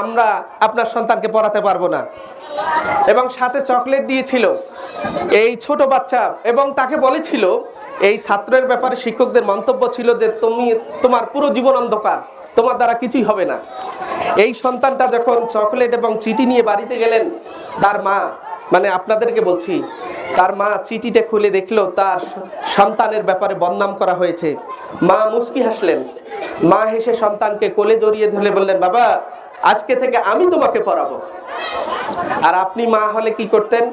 আমরা আপনার সন্তানকে পড়াতে পারবো না। এবং সাথে চকলেট দিয়েছিল এই ছোট বাচ্চা, এবং তাকে বলেছিল, এই ছাত্রের ব্যাপারে শিক্ষকদের মন্তব্য ছিল যে তোমার পুরো জীবন অন্ধকার, তোমার দ্বারা কিছুই হবে না। এই সন্তানটা যখন চকলেট এবং চিঠি নিয়ে বাড়িতে গেলেন, তার মা, মানে আপনাদেরকে বলছি, তার মা চিঠিটা খুলে দেখলো তার সন্তানের ব্যাপারে বদনাম করা হয়েছে। মা মুচকি হাসলেন। মা হেসে সন্তানকে কোলে জড়িয়ে ধরে বললেন, বাবা আজকে থেকে আমি তোমাকে পড়াবো। আর আপনি মা হলে কি করতেন?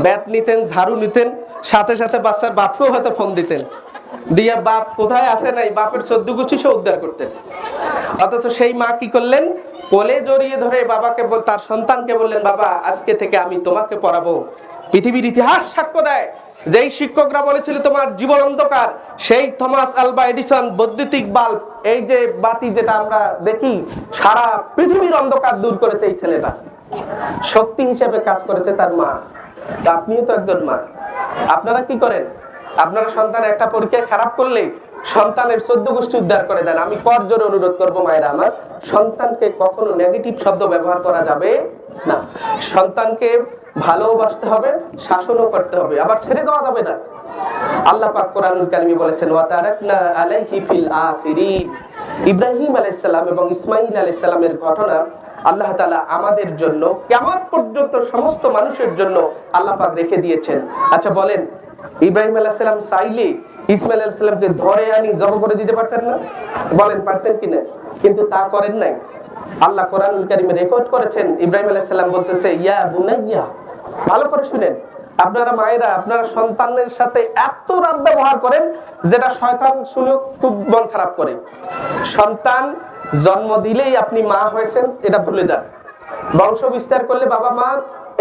ব্যাট নিতেন, ঝাড়ু নিতেন, সাথে সাথে বাচ্চার বাপকেও হয়তো ফোন দিতেন, দিয়ে বাপ কোথায় আছে নাই বাপের 14 গোষ্ঠী সে উদ্ধার করতেন। অথচ সেই মা কি করলেন? কোলে জড়িয়ে ধরে বাবাকে তার সন্তানকে বললেন, বাবা আজকে থেকে আমি তোমাকে পড়াবো। পৃথিবীর ইতিহাস সাক্ষ্য দেয়, যেই শিক্ষকরা বলেছিল তোমার জীবন অন্ধকার, সেই থমাস আলভা এডিসন বৈদ্যুতিক বাল্ব, এই যে বাতি যেটা আমরা দেখি, সারা পৃথিবীর অন্ধকার দূর করেছে এই ছেলেটা। শক্তি হিসেবে কাজ করেছে তার মা। তা আপনিও তো একজন মা। আপনারা কি করেন? আপনারা সন্তান একটা পরীক্ষায় খারাপ করলে সন্তানের 14 গোষ্ঠী উদ্ধার করে দেন। আমি করজোরে অনুরোধ করবো মায়েরা আমার, সন্তানকে কখনো নেগেটিভ শব্দ ব্যবহার করা যাবে না। সন্তানকে ভালোবাসতে হবে, শাসনও করতে হবে, আবার ছেড়ে দেওয়া যাবে না। আল্লাহ পাক কোরআনুল কারীমে বলেছেন, ওয়া তারাকনা আলাইহি ফিল আখিরিন। ইব্রাহিম আলাইহিস সালাম এবং ইসমাঈল আলাইহিস সালামের ঘটনা আল্লাহ তাআলা আমাদের জন্য কিয়ামত পর্যন্ত সমস্ত মানুষের জন্য আল্লাহ পাক রেখে দিয়েছেন। আচ্ছা বলেন, ইব্রাহিম আলাইহিস সালাম চাইলে ইসমাঈল আলাইহিস সালামকে ধরে আনি জবাই করে দিতে পারতেন না? বলেন পারতেন কিনা? কিন্তু তা করেন নাই। আল্লাহ কোরআনুল কারীমে রেকর্ড করেছেন, ইব্রাহিম আলাইহিস সালাম বলতেছে, ইয়া বুনাইয়া, ভালো করে শুনেন, আপনারা মায়েরা আপনারা সন্তানের সাথে এত রাত ব্যবহার করেন যেটা শয়তান শুনে খুব মন খারাপ করে। সন্তান জন্ম দিলেই আপনি মা হয়েছেন এটা ভুলে যান। বংশ বিস্তার করলে বাবা মা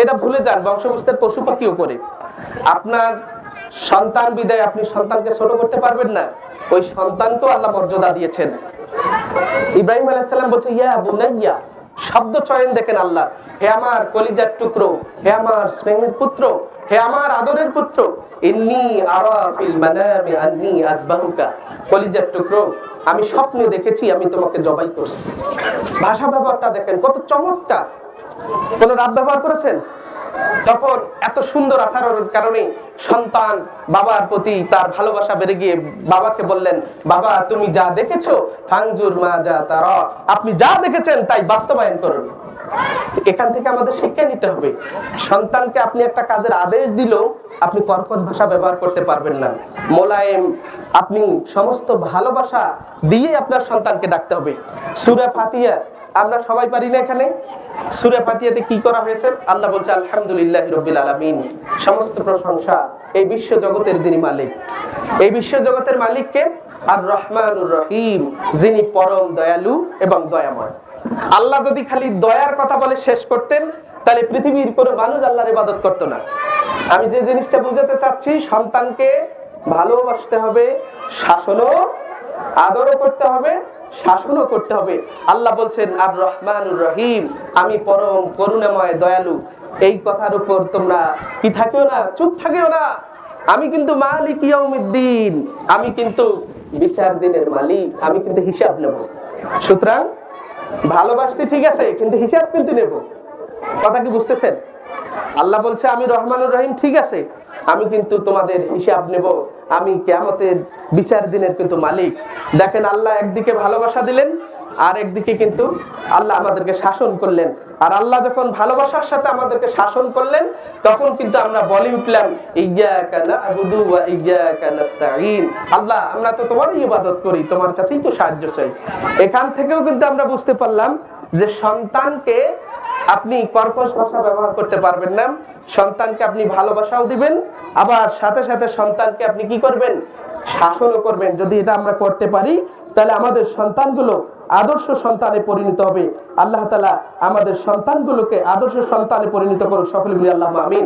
এটা ভুলে যান। বংশ বিস্তার পশু পাখিও করে। আপনার সন্তান বিদায় আপনি সন্তানকে ছোট করতে পারবেন না। ওই সন্তানকেও আল্লাহ মর্যাদা দিয়েছেন। ইব্রাহিম আলাইহিস সালাম বলছে, ইয়া বুনাইয়া, শব্দ চয়ন দেখেন আল্লাহ, হে আমার কলিজার টুকরো, হে আমার স্নেহের পুত্র, হে আমার আদরের পুত্র, ইন্নী আরা ফিল মানামি আন্নী আযবাহুকা, কলিজার টুকরো, আমি স্বপ্নে দেখেছি আমি তোমাকে জবাই করছি। ভাষা ব্যবহারটা দেখেন কত চমৎকার। কোন রাত ব্যবহার করেছেন? তখন এত সুন্দর আচরণের কারণে সন্তান বাবার প্রতি তার ভালোবাসা বেড়ে গিয়ে বাবাকে বললেন, বাবা তুমি যা দেখেছো ফাংজুর মা যা তারা, আপনি যা দেখেছেন তাই বাস্তবায়ন করুন। এখান থেকে আমাদের শিক্ষা নিতে হবে। সন্তানকে আপনি একটা কাজের আদেশ দিলেও আপনি কর্কশ ভাষা ব্যবহার করতে পারবেন না। মোলায়েম, আপনি সমস্ত ভালোবাসা দিয়ে আপনার সন্তানকে ডাকতে হবে। সূরা ফাতিহা আমরা সবাই পারি না এখানে? সূরা ফাতিহাতে কি করা হয়েছে? আল্লাহ বলছে, আলহামদুলিল্লাহি রাব্বিল আলামিন, সমস্ত প্রশংসা এই বিশ্ব জগতের যিনি মালিক। এই বিশ্ব জগতের মালিককে? আর রহমানুর রহিম, যিনি পরম দয়ালু এবং দয়াময়। আল্লাহ যদি খালি দয়ার কথা বলে শেষ করতেন তাহলে পৃথিবীর কোনো মানুষ আল্লাহর ইবাদত করতো না। আমি যে জিনিসটা বুঝাতে চাচ্ছি, সন্তানকে ভালোবাসতে হবে, শাসনও আদরও করতে হবে, শাসনও করতে হবে। আল্লাহ বলছেন আর রহমানুর রহিম, আমি পরম করুণাময় দয়ালু। এই কথার উপর তোমরা কি থাকিও না, চুপ থাকিও না। আমি কিন্তু মালিক ইয়াউমিদ্দিন, আমি কিন্তু বিচার দিনের মালিক, আমি কিন্তু হিসাব নেব। সুতরাং ভালোবাসতে ঠিক আছে, কিন্তু হিসাব কিন্তু নেব। কথা কি বুঝতেছেন? আল্লাহ বলছে আমি রহমানুর রহিম, ঠিক আছে, আমি কিন্তু তোমাদের হিসাব নেব, আমি কিয়ামতের বিচার দিনের কিন্তু মালিক। দেখেন আল্লাহ একদিকে ভালোবাসা দিলেন, আর একদিকে কিন্তু আল্লাহ আমাদেরকে শাসন করলেন। আর আল্লাহ যখন ভালোবাসার সাথে আমাদেরকে শাসন করলেন, তখন কিন্তু আমরা বলে উঠলাম, ইয়্যাকা না'বুদু ওয়া ইয়্যাকা নাস্তাঈন, আল্লাহ আমরা তো তোমারই ইবাদত করি, তোমার কাছেই তো সাহায্য চাই। এখান থেকেও কিন্তু আমরা বুঝতে পারলাম যে সন্তানকে আপনি কর্কশ ভাষা ব্যবহার করতে পারবেন না। সন্তানকে আপনি ভালোবাসাও দিবেন, আবার সাথে সাথে সন্তানকে আপনি কি করবেন? শাসনও করবেন। যদি এটা আমরা করতে পারি তাহলে আমাদের সন্তানগুলো আদর্শ সন্তানে পরিণত হবে। আল্লাহ তাআলা আমাদের সন্তানগুলোকে আদর্শ সন্তানে পরিণত করুন। সকলে বলি আল্লাহুম্মা আমিন।